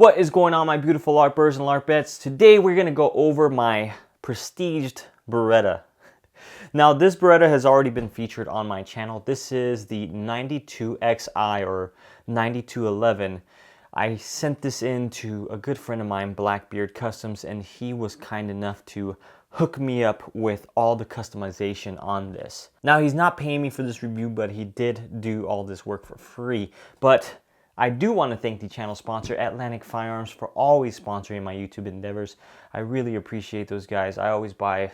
What is going on, my beautiful LARPers and LARPettes? Today we're going to go over my prestiged Beretta. Now this Beretta has already been featured on my channel. This is the 92XI or 9211. I sent this in to a good friend of mine, Blackbeard Customs, and he was kind enough to hook me up with all the customization on this. Now he's not paying me for this review, but he did do all this work for free. But I do want to thank the channel sponsor, Atlantic Firearms, for always sponsoring my YouTube endeavors. I really appreciate those guys. I always buy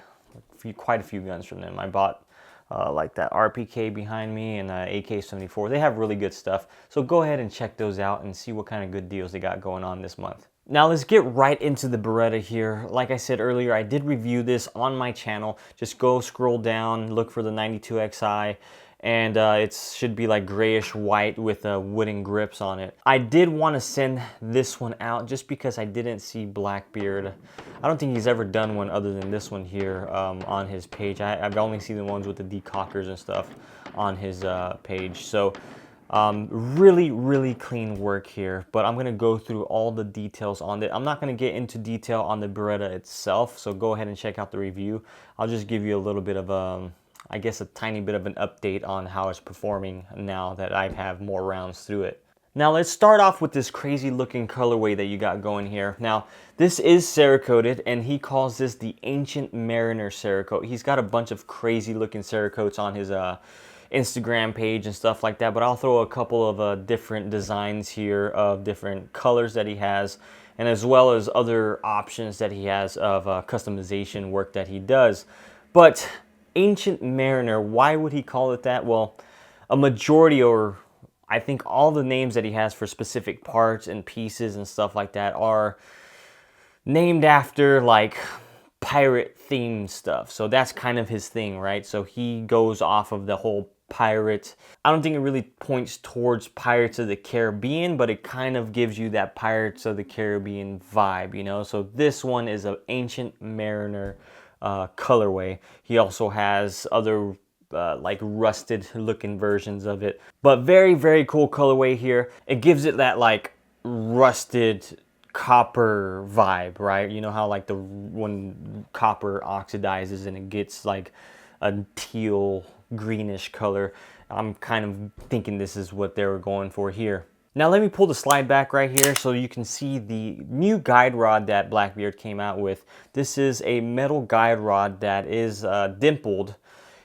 quite a few guns from them. I bought like that RPK behind me and AK-74. They have really good stuff. So go ahead and check those out and see what kind of good deals they got going on this month. Now let's get right into the Beretta here. Like I said earlier, I did review this on my channel. Just go scroll down, look for the 92XI. And it should be like grayish white with wooden grips on it. I did want to send this one out just because I didn't see Blackbeard. I don't think he's ever done one other than this one here on his page. I've only seen the ones with the decockers and stuff on his page. So really clean work here, but I'm going to go through all the details on it. I'm not going to get into detail on the Beretta itself, so go ahead and check out the review. I'll just give you a little bit of I guess a tiny bit of an update on how it's performing now that I have more rounds through it. Now let's start off with this crazy looking colorway that you got going here. Now this is Cerakoted, and he calls this the Ancient Mariner Cerakote. He's got a bunch of crazy looking Cerakotes on his Instagram page and stuff like that, but I'll throw a couple of different designs here of different colors that he has, and as well as other options that he has of customization work that he does. But Ancient Mariner, why would he call it that? Well, a majority, or I think all the names that he has for specific parts and pieces and stuff like that are named after like pirate themed stuff. So that's kind of his thing, right? So he goes off of the whole pirate. I don't think it really points towards Pirates of the Caribbean, but it kind of gives you that Pirates of the Caribbean vibe, you know? So this one is an Ancient Mariner colorway. He also has other like rusted looking versions of it, but very cool colorway here. It gives it that like rusted copper vibe, right? You know how like when copper oxidizes and it gets like a teal greenish color. I'm kind of thinking this is what they were going for here. Now let me pull the slide back right here so you can see the new guide rod that Blackbeard came out with. This is a metal guide rod that is dimpled,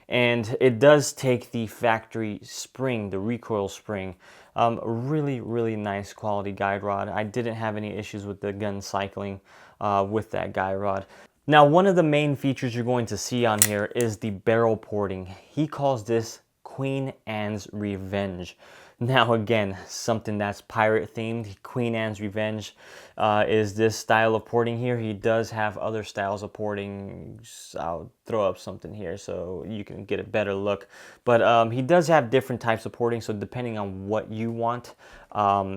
and it does take the factory spring, the recoil spring. Really nice quality guide rod. I didn't have any issues with the gun cycling with that guide rod. Now one of the main features you're going to see on here is the barrel porting. He calls this Queen Anne's Revenge. Now again, something that's pirate themed. Queen Anne's Revenge is this style of porting here. He does have other styles of porting. I'll throw up something here so you can get a better look. But he does have different types of porting, so depending on what you want,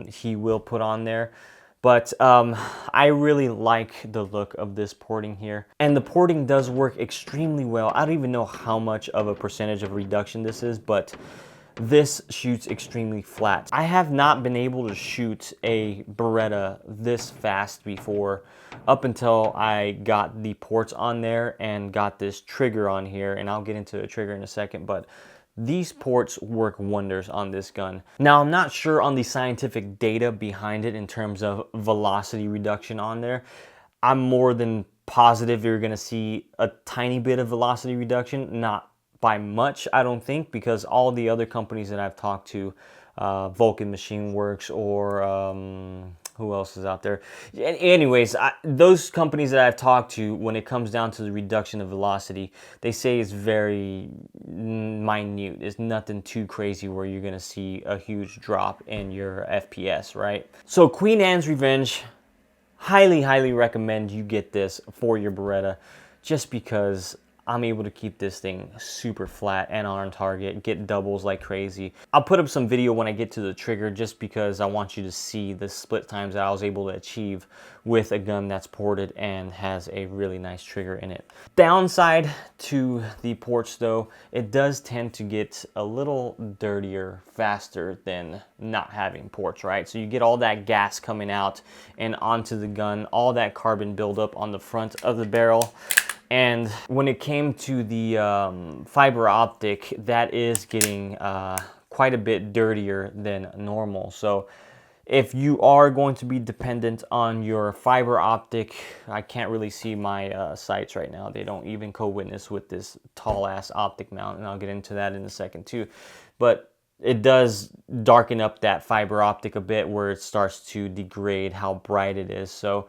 he will put on there. But I really like the look of this porting here. And the porting does work extremely well. I don't even know how much of a percentage of reduction this is, but this shoots extremely flat. I have not been able to shoot a Beretta this fast before, up until I got the ports on there and got this trigger on here, and I'll get into the trigger in a second, but these ports work wonders on this gun. Now, I'm not sure on the scientific data behind it in terms of velocity reduction on there. I'm more than positive you're gonna see a tiny bit of velocity reduction, not by much, I don't think, because all the other companies that I've talked to, Vulcan Machine Works, or who else is out there? Anyways, those companies that I've talked to, when it comes down to the reduction of velocity, they say it's very minute. It's nothing too crazy where you're gonna see a huge drop in your FPS, right? So Queen Anne's Revenge, highly recommend you get this for your Beretta, just because I'm able to keep this thing super flat and on target, get doubles like crazy. I'll put up some video when I get to the trigger just because I want you to see the split times that I was able to achieve with a gun that's ported and has a really nice trigger in it. Downside to the ports though, it does tend to get a little dirtier faster than not having ports, right? So you get all that gas coming out and onto the gun, all that carbon buildup on the front of the barrel. And when it came to the fiber optic, that is getting quite a bit dirtier than normal. So if you are going to be dependent on your fiber optic, I can't really see my sights right now. They don't even co-witness with this tall ass optic mount, and I'll get into that in a second too. But it does darken up that fiber optic a bit where it starts to degrade how bright it is. So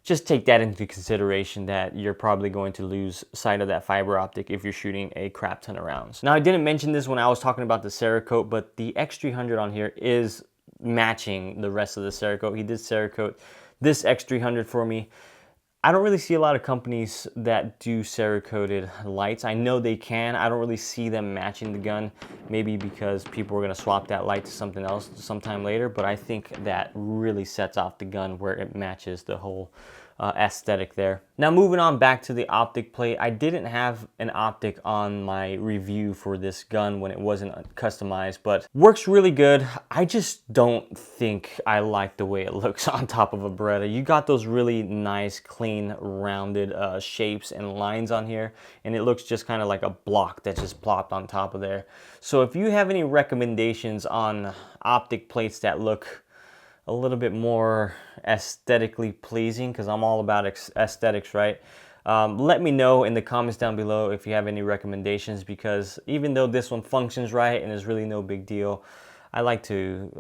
just take that into consideration, that you're probably going to lose sight of that fiber optic if you're shooting a crap ton of rounds. Now, I didn't mention this when I was talking about the Cerakote, but the X300 on here is matching the rest of the Cerakote. He did Cerakote this X300 for me. I don't really see a lot of companies that do Cerakoted lights. I know they can. I don't really see them matching the gun, maybe because people are going to swap that light to something else sometime later, but I think that really sets off the gun where it matches the whole aesthetic there. Now moving on back to the optic plate, I didn't have an optic on my review for this gun when it wasn't customized, but works really good. I just don't think I like the way it looks on top of a Beretta. You got those really nice, clean, rounded shapes and lines on here, and it looks just kind of like a block that just plopped on top of there. So if you have any recommendations on optic plates that look a little bit more aesthetically pleasing, because I'm all about aesthetics, right? Let me know in the comments down below if you have any recommendations, because even though this one functions right and is really no big deal, I like to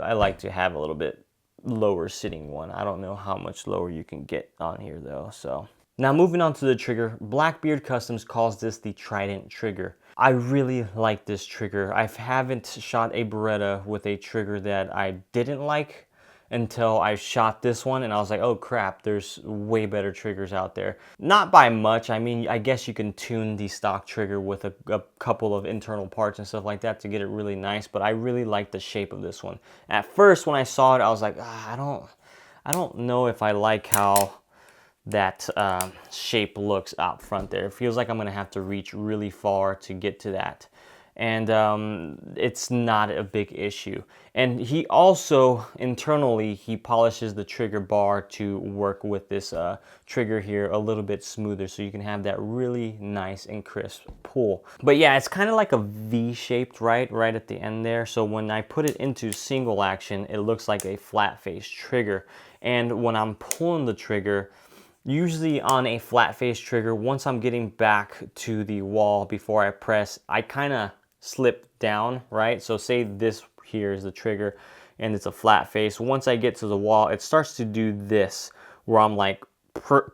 have a little bit lower sitting one. I don't know how much lower you can get on here though. So now moving on to the trigger, Blackbeard Customs calls this the Trident trigger. I really like this trigger. I haven't shot a Beretta with a trigger that I didn't like until I shot this one, and I was like, oh crap, there's way better triggers out there. Not by much. I mean, I guess you can tune the stock trigger with a couple of internal parts and stuff like that to get it really nice, but I really like the shape of this one. At first, when I saw it, I was like, I don't know if I like how that shape looks out front there. It feels like I'm gonna have to reach really far to get to that. And it's not a big issue. And he also, internally, he polishes the trigger bar to work with this trigger here a little bit smoother, so you can have that really nice and crisp pull. But yeah, it's kind of like a V-shaped, right at the end there. So when I put it into single action, it looks like a flat face trigger. And when I'm pulling the trigger, usually on a flat face trigger, once I'm getting back to the wall before I press, I kind of slip down, right? So say this here is the trigger and it's a flat face. Once I get to the wall, it starts to do this, where I'm like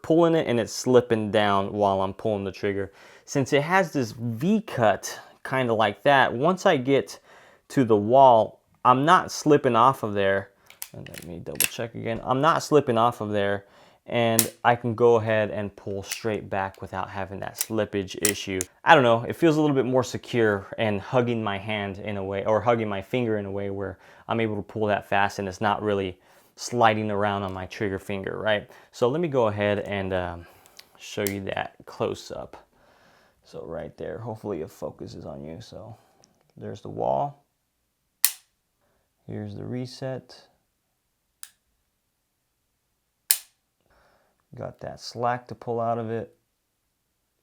pulling it and it's slipping down while I'm pulling the trigger. Since it has this V cut kind of like that, once I get to the wall, I'm not slipping off of there. And let me double check again. I'm not slipping off of there, and I can go ahead and pull straight back without having that slippage issue. I don't know, it feels a little bit more secure and hugging my hand in a way, or hugging my finger in a way where I'm able to pull that fast and it's not really sliding around on my trigger finger, right? So let me go ahead and show you that close up. So right there, hopefully it focuses on you. So there's the wall. Here's the reset. Got that slack to pull out of it.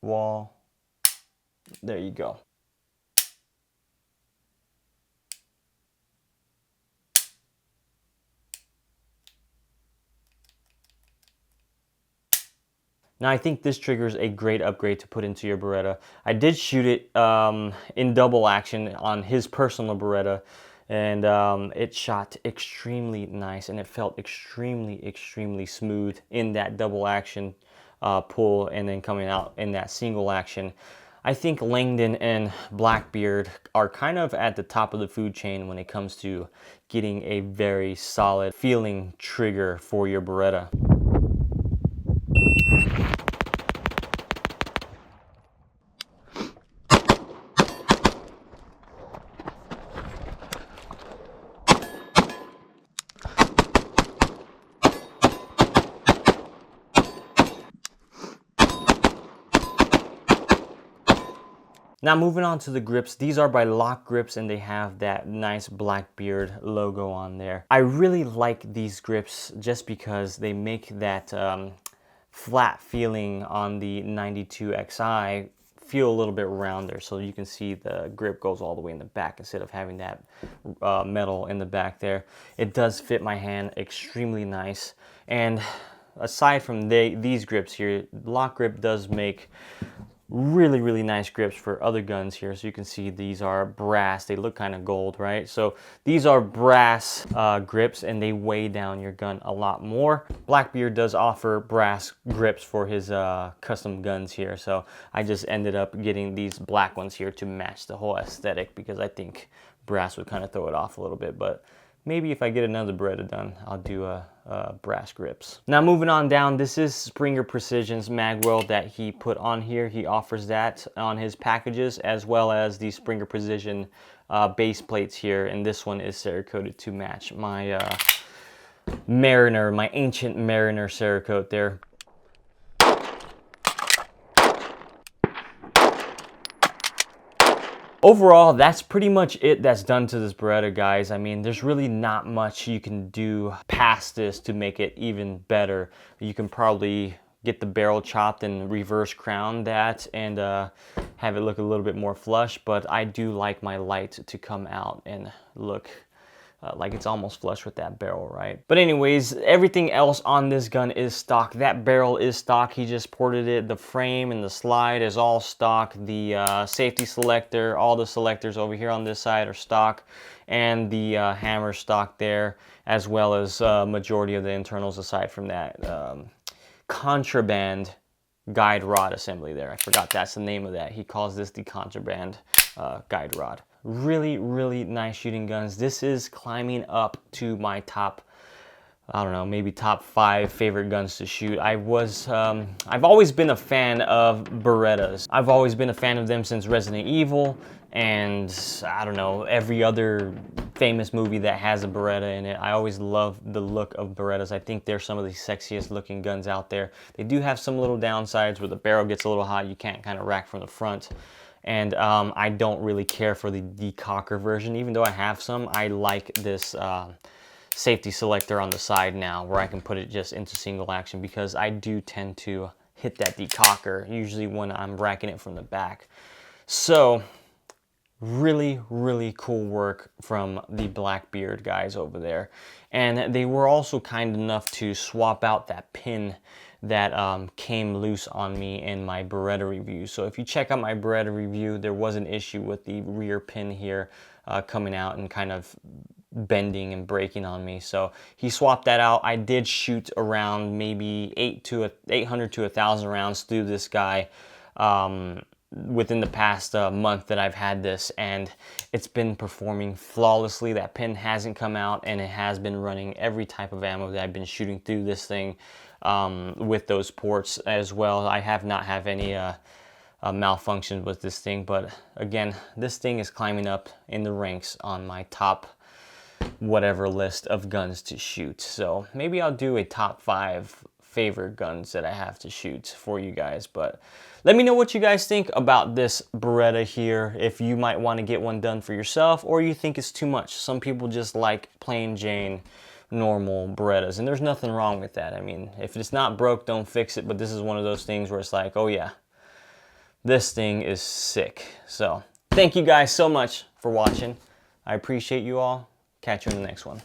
Wall. There you go. Now I think this trigger is a great upgrade to put into your Beretta. I did shoot it in double action on his personal Beretta, and it shot extremely nice, and it felt extremely smooth in that double action pull, and then coming out in that single action. I think Langdon and Blackbeard are kind of at the top of the food chain when it comes to getting a very solid feeling trigger for your Beretta. Now moving on to the grips, these are by Lock Grips and they have that nice Blackbeard logo on there. I really like these grips just because they make that flat feeling on the 92XI feel a little bit rounder, so you can see the grip goes all the way in the back instead of having that metal in the back there. It does fit my hand extremely nice, and aside from these grips here, Lock Grip does make really nice grips for other guns here. So you can see these are brass. They look kind of gold, right? So these are brass grips and they weigh down your gun a lot more. Blackbeard does offer brass grips for his custom guns here. So I just ended up getting these black ones here to match the whole aesthetic because I think brass would kind of throw it off a little bit. But maybe if I get another Beretta done, I'll do brass grips. Now moving on down, this is Springer Precision's Magwell that he put on here. He offers that on his packages as well as the Springer Precision base plates here. And this one is Cerakoted to match my Mariner, my ancient Mariner Cerakote there. Overall, that's pretty much it that's done to this Beretta, guys. I mean, there's really not much you can do past this to make it even better. You can probably get the barrel chopped and reverse crown that and have it look a little bit more flush, but I do like my light to come out and look like it's almost flush with that barrel, right? But anyways, everything else on this gun is stock. That barrel is stock. He just ported it. The frame and the slide is all stock. The safety selector, all the selectors over here on this side are stock, and the hammer stock there, as well as majority of the internals aside from that. Contraband guide rod assembly there. I forgot that's the name of that. He calls this the contraband guide rod. Really nice shooting guns. This is climbing up to my top, I don't know, maybe top 5 favorite guns to shoot. I've always been a fan of Berettas. I've always been a fan of them since Resident Evil and I don't know, every other famous movie that has a Beretta in it. I always love the look of Berettas. I think they're some of the sexiest looking guns out there. They do have some little downsides where the barrel gets a little hot. You can't kind of rack from the front. And I don't really care for the decocker version. Even though I have some, I like this safety selector on the side now where I can put it just into single action because I do tend to hit that decocker usually when I'm racking it from the back. So really cool work from the Blackbeard guys over there. And they were also kind enough to swap out that pin that came loose on me in my Beretta review. So if you check out my Beretta review, there was an issue with the rear pin here coming out and kind of bending and breaking on me. So he swapped that out. I did shoot around maybe 800 to 1,000 rounds through this guy within the past month that I've had this, and it's been performing flawlessly. That pin hasn't come out, and it has been running every type of ammo that I've been shooting through this thing with those ports as well. I have not had any malfunction with this thing, but again, this thing is climbing up in the ranks on my top whatever list of guns to shoot. So maybe I'll do a top 5 favorite guns that I have to shoot for you guys. But let me know what you guys think about this Beretta here, if you might want to get one done for yourself or you think it's too much. Some people just like plain Jane normal Berettas, and there's nothing wrong with that. I mean, if it's not broke, don't fix it. But this is one of those things where it's like, oh yeah, this thing is sick. So thank you guys so much for watching. I appreciate you all. Catch you in the next one.